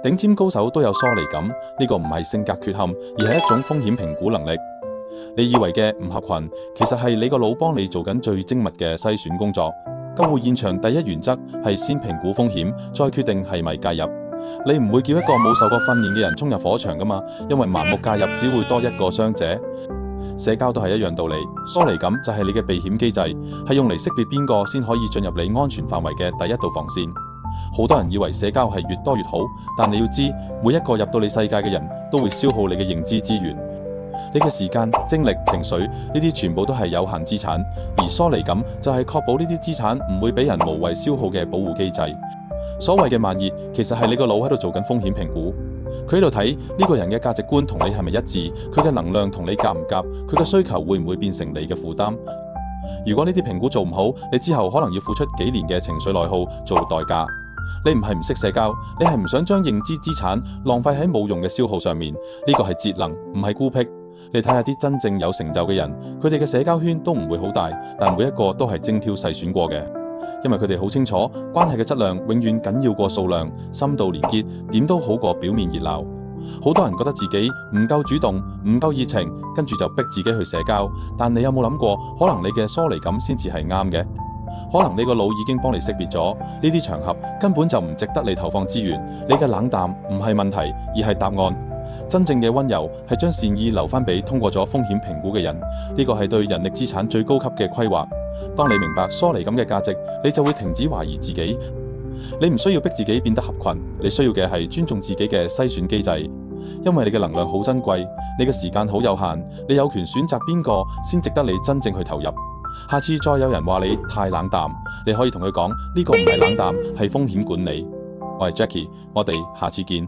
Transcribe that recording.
頂尖高手都有疏離感，呢個唔係性格缺陷，而係一種風險評估能力。你以為嘅唔合群，其實係你個腦幫你做緊最精密嘅篩選工作。救護現場第一原則係先評估風險，再決定係咪介入。你唔會叫一個冇受過訓練嘅人衝入火場㗎嘛，因為盲目介入只會多一個傷者。社交都係一樣道理，疏離感就係你嘅避險機制，係用嚟識別邊個先可以進入你安全範圍嘅第一道防線。好多人以為社交係越多越好，但你要知，每一個入到你世界嘅人都會消耗你嘅認知資源。你嘅時間、精力、情緒呢啲全部都係有限資產，而疏離感就係確保呢啲資產唔會俾人無謂消耗嘅保護機制。所謂嘅慢熱，其實係你個腦喺度做緊風險評估，佢喺度睇呢個人嘅價值觀同你係咪一致，佢嘅能量同你夾唔夾，佢嘅需求會唔會變成你嘅負擔。如果呢啲評估做唔好，你之後可能要付出幾年嘅情緒內耗做代價。你唔係唔識社交，你係唔想將認知資產浪費喺冇用嘅消耗上面，呢個係節能，唔係孤僻。你睇下啲真正有成就嘅人，佢哋嘅社交圈都唔會好大，但每一個都係精挑細選過嘅，因為佢哋好清楚關係嘅質量永遠緊要過數量，深度連結點都好過表面熱鬧。好多人覺得自己唔夠主動，唔夠熱情，跟住就逼自己去社交，但你有冇諗過，可能你嘅疏離感先至係啱嘅？可能你個腦已經幫你識別咗呢啲場合根本就唔值得你投放資源，你嘅冷淡唔係問題，而係答案。真正嘅溫柔係將善意留翻俾通過咗風險評估嘅人，呢個係對人力資產最高級嘅規劃。當你明白疏離感嘅價值，你就會停止懷疑自己。你唔需要逼自己變得合群，你需要嘅係尊重自己嘅篩選機制。因為你嘅能量好珍貴，你嘅時間好有限，你有權選擇邊個先值得你真正去投入。下次再有人話你太冷淡，你可以同佢講，呢個唔係冷淡，係風險管理。我係 Jackie，我哋下次見。